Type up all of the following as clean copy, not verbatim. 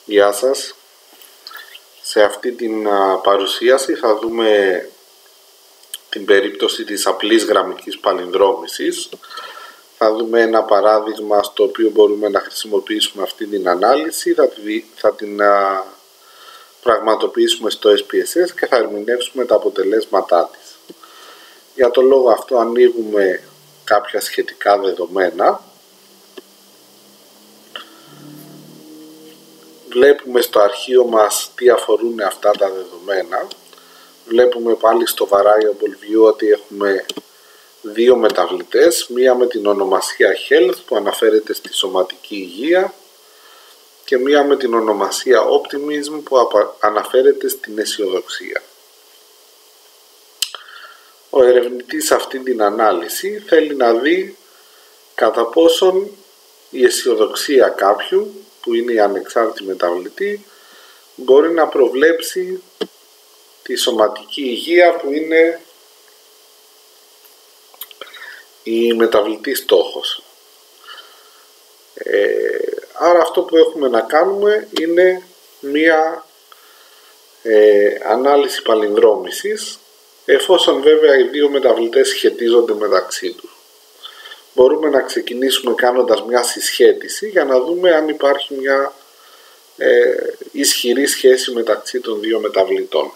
Γεια σας. Σε αυτή την παρουσίαση θα δούμε την περίπτωση της απλής γραμμικής παλινδρόμησης. Θα δούμε ένα παράδειγμα στο οποίο μπορούμε να χρησιμοποιήσουμε αυτή την ανάλυση. Θα την πραγματοποιήσουμε στο SPSS και θα ερμηνεύσουμε τα αποτελέσματά της. Για το λόγο αυτό ανοίγουμε κάποια σχετικά δεδομένα. Βλέπουμε στο αρχείο μας τι αφορούν αυτά τα δεδομένα. Βλέπουμε πάλι στο variable view ότι έχουμε δύο μεταβλητές, μία με την ονομασία health που αναφέρεται στη σωματική υγεία και μία με την ονομασία optimism που αναφέρεται στην αισιοδοξία. Ο ερευνητής σε αυτή την ανάλυση θέλει να δει κατά πόσον η αισιοδοξία κάποιου, που είναι η ανεξάρτητη μεταβλητή, μπορεί να προβλέψει τη σωματική υγεία που είναι η μεταβλητή στόχος. Άρα αυτό που έχουμε να κάνουμε είναι μία ανάλυση παλινδρόμησης, εφόσον βέβαια οι δύο μεταβλητές σχετίζονται μεταξύ τους. Μπορούμε να ξεκινήσουμε κάνοντας μια συσχέτιση για να δούμε αν υπάρχει μια ισχυρή σχέση μεταξύ των δύο μεταβλητών.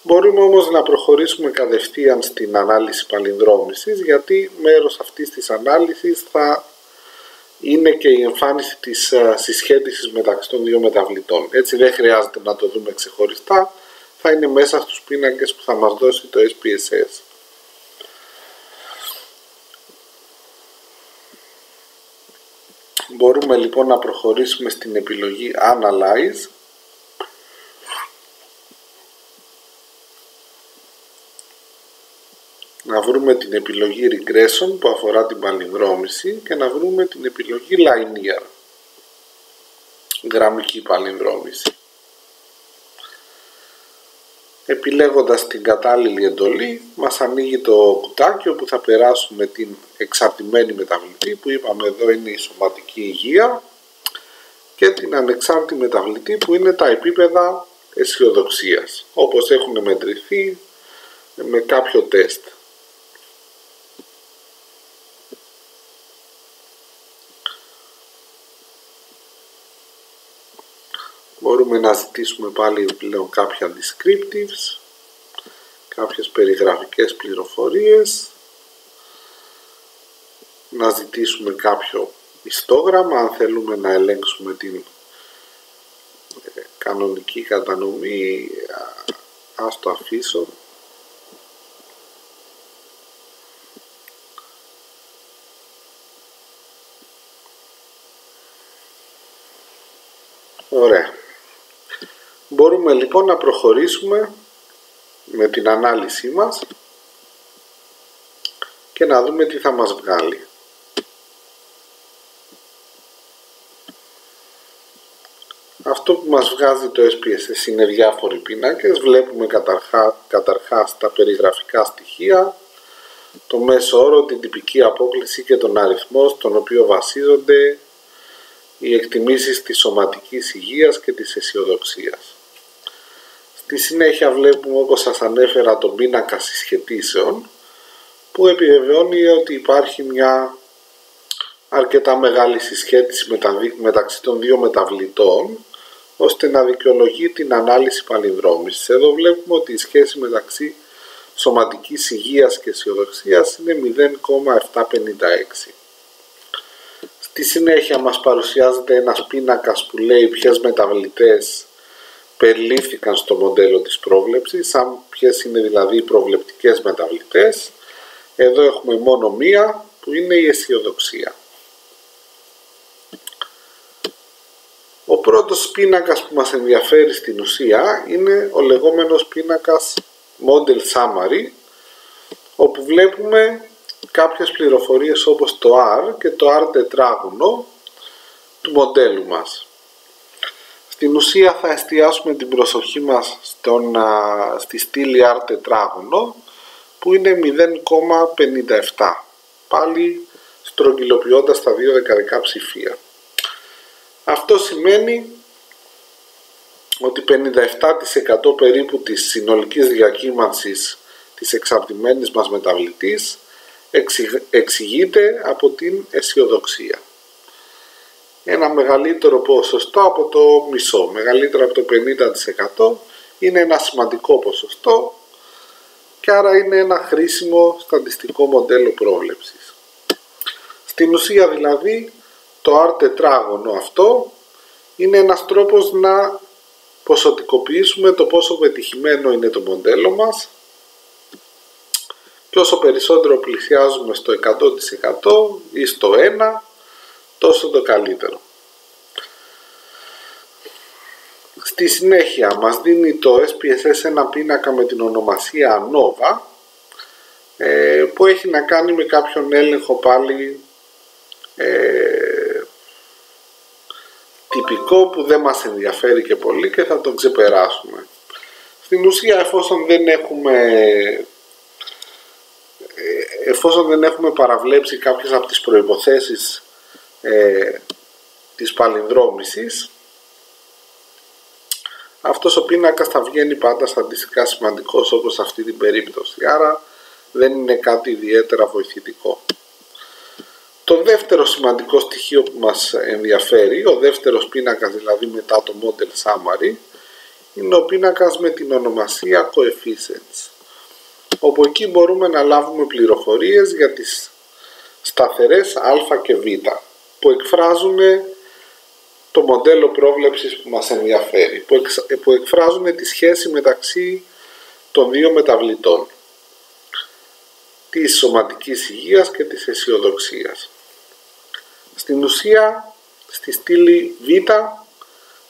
Μπορούμε όμως να προχωρήσουμε κατευθείαν στην ανάλυση παλινδρόμησης, γιατί μέρος αυτής της ανάλυσης θα είναι και η εμφάνιση της συσχέτισης μεταξύ των δύο μεταβλητών. Έτσι δεν χρειάζεται να το δούμε ξεχωριστά, θα είναι μέσα στους πίνακες που θα μας δώσει το SPSS. Μπορούμε λοιπόν να προχωρήσουμε στην επιλογή Analyze. Να βρούμε την επιλογή Regression που αφορά την παλινδρόμηση και να βρούμε την επιλογή Linear, γραμμική παλινδρόμηση. Επιλέγοντας την κατάλληλη εντολή μας ανοίγει το κουτάκι όπου θα περάσουμε την εξαρτημένη μεταβλητή που είπαμε εδώ είναι η σωματική υγεία και την ανεξάρτητη μεταβλητή που είναι τα επίπεδα αισιοδοξίας όπως έχουν μετρηθεί με κάποιο τεστ. Μπορούμε να ζητήσουμε πάλι πλέον κάποια descriptives, κάποιες περιγραφικές πληροφορίες, να ζητήσουμε κάποιο ιστόγραμμα αν θέλουμε να ελέγξουμε την κανονική κατανομή, ας το αφήσω. Ωραία. Μπορούμε λοιπόν να προχωρήσουμε με την ανάλυση μας και να δούμε τι θα μας βγάλει. Αυτό που μας βγάζει το SPSS είναι διάφοροι πίνακες. Βλέπουμε καταρχάς τα περιγραφικά στοιχεία, το μέσο όρο, την τυπική απόκλιση και τον αριθμό στον οποίο βασίζονται οι εκτιμήσεις της σωματικής υγείας και της αισιοδοξίας. Στη συνέχεια βλέπουμε, όπως σας ανέφερα, τον πίνακα συσχετήσεων που επιβεβαιώνει ότι υπάρχει μια αρκετά μεγάλη συσχέτιση μεταξύ των δύο μεταβλητών ώστε να δικαιολογεί την ανάλυση παλινδρόμησης. Εδώ βλέπουμε ότι η σχέση μεταξύ σωματικής υγείας και αισιοδοξίας είναι 0,756. Στη συνέχεια μας παρουσιάζεται ένας πίνακας που λέει ποιες μεταβλητές περιλήφθηκαν στο μοντέλο της πρόβλεψης, σαν ποιες είναι δηλαδή οι προβλεπτικές μεταβλητές. Εδώ έχουμε μόνο μία που είναι η αισιοδοξία. Ο πρώτος πίνακας που μας ενδιαφέρει στην ουσία είναι ο λεγόμενος πίνακας Model Summary, όπου βλέπουμε κάποιες πληροφορίες όπως το R και το R τετράγωνο του μοντέλου μας. Στην ουσία θα εστιάσουμε την προσοχή μας στη στήλη R τετράγωνο που είναι 0,57, πάλι στρογγυλοποιώντας τα δύο δεκαδικά ψηφία. Αυτό σημαίνει ότι 57% περίπου της συνολικής διακύμανσης της εξαρτημένης μας μεταβλητής εξηγείται από την αισιοδοξία. Ένα μεγαλύτερο ποσοστό από το μισό, μεγαλύτερο από το 50%, είναι ένα σημαντικό ποσοστό και άρα είναι ένα χρήσιμο στατιστικό μοντέλο πρόβλεψης. Στην ουσία δηλαδή το R τετράγωνο αυτό είναι ένας τρόπος να ποσοτικοποιήσουμε το πόσο πετυχημένο είναι το μοντέλο μας και όσο περισσότερο πλησιάζουμε στο 100% ή στο 1, τόσο το καλύτερο. Στη συνέχεια μας δίνει το SPSS ένα πίνακα με την ονομασία ANOVA που έχει να κάνει με κάποιον έλεγχο πάλι τυπικό που δεν μας ενδιαφέρει και πολύ και θα τον ξεπεράσουμε. Στην ουσία εφόσον δεν έχουμε παραβλέψει κάποιες από τις προϋποθέσεις της παλινδρόμησης, αυτός ο πίνακας θα βγαίνει πάντα στατιστικά σημαντικός όπως σε αυτή την περίπτωση, άρα δεν είναι κάτι ιδιαίτερα βοηθητικό. Το δεύτερο σημαντικό στοιχείο που μας ενδιαφέρει, ο δεύτερος πίνακας δηλαδή μετά το Model Summary, είναι ο πίνακας με την ονομασία Coefficients, όπου εκεί μπορούμε να λάβουμε πληροφορίες για τις σταθερές α και β που εκφράζουν το μοντέλο πρόβλεψης που μας ενδιαφέρει, που εκφράζουν τη σχέση μεταξύ των δύο μεταβλητών, της σωματικής υγείας και της αισιοδοξίας. Στην ουσία, στη στήλη Β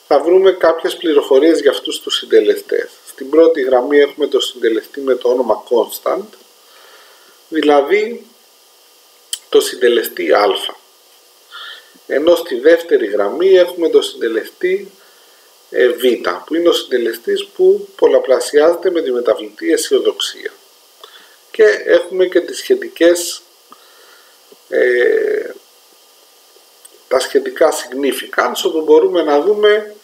θα βρούμε κάποιες πληροφορίες για αυτούς τους συντελεστές. Στην πρώτη γραμμή έχουμε το συντελεστή με το όνομα Constant, δηλαδή το συντελεστή α. Ενώ στη δεύτερη γραμμή έχουμε το συντελεστή β, που είναι ο συντελεστής που πολλαπλασιάζεται με τη μεταβλητή αισιοδοξία. Και έχουμε και τις σχετικές, τα σχετικά significance, όπου μπορούμε να δούμε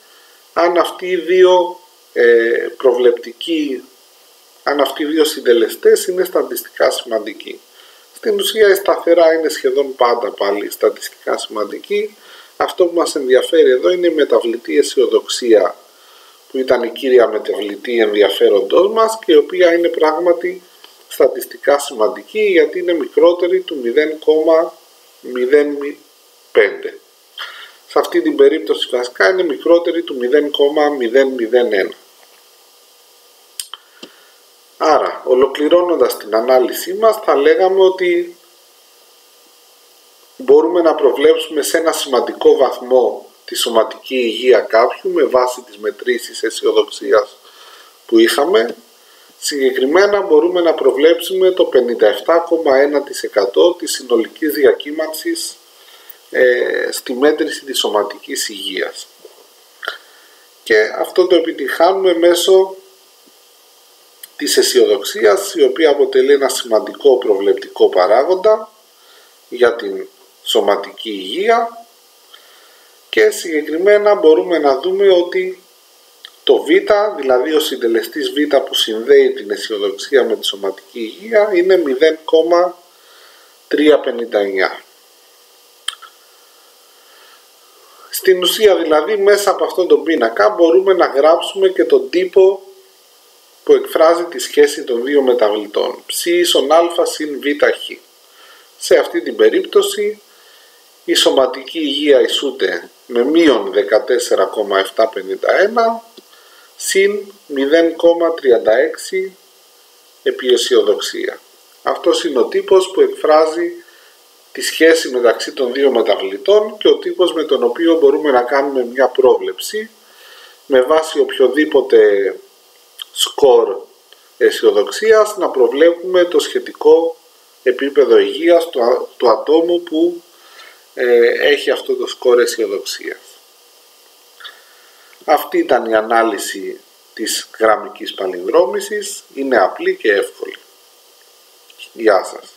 αν αυτοί οι δύο αν αυτοί οι δύο συντελεστές είναι στατιστικά σημαντικοί. Στην ουσία η σταθερά είναι σχεδόν πάντα πάλι στατιστικά σημαντική. Αυτό που μας ενδιαφέρει εδώ είναι η μεταβλητή αισιοδοξία, που ήταν η κύρια μεταβλητή ενδιαφέροντός μας και η οποία είναι πράγματι στατιστικά σημαντική γιατί είναι μικρότερη του 0,05. Σε αυτή την περίπτωση βασικά είναι μικρότερη του 0,001. Άρα, ολοκληρώνοντας την ανάλυση μας, θα λέγαμε ότι μπορούμε να προβλέψουμε σε ένα σημαντικό βαθμό τη σωματική υγεία κάποιου με βάση τις μετρήσεις αισιοδοξίας που είχαμε. Συγκεκριμένα μπορούμε να προβλέψουμε το 57,1% της συνολικής διακύμανσης στη μέτρηση της σωματικής υγείας. Και αυτό το επιτυχάνουμε μέσω της αισιοδοξίας, η οποία αποτελεί ένα σημαντικό προβλεπτικό παράγοντα για την σωματική υγεία, και συγκεκριμένα μπορούμε να δούμε ότι το β, δηλαδή ο συντελεστής β που συνδέει την αισιοδοξία με τη σωματική υγεία, είναι 0,359. Στην ουσία δηλαδή μέσα από αυτόν τον πίνακα μπορούμε να γράψουμε και τον τύπο που εκφράζει τη σχέση των δύο μεταβλητών, ψ ίσον α συν β χ. Σε αυτή την περίπτωση η σωματική υγεία ισούται με μείον 14,751 συν 0,36 επί αισιοδοξία. Αυτός είναι ο τύπος που εκφράζει τη σχέση μεταξύ των δύο μεταβλητών και ο τύπος με τον οποίο μπορούμε να κάνουμε μια πρόβλεψη με βάση οποιοδήποτε σκορ αισιοδοξίας, να προβλέπουμε το σχετικό επίπεδο υγείας του ατόμου που έχει αυτό το σκορ αισιοδοξίας. Αυτή ήταν η ανάλυση της γραμμικής παλινδρόμησης. Είναι απλή και εύκολη. Γεια σας.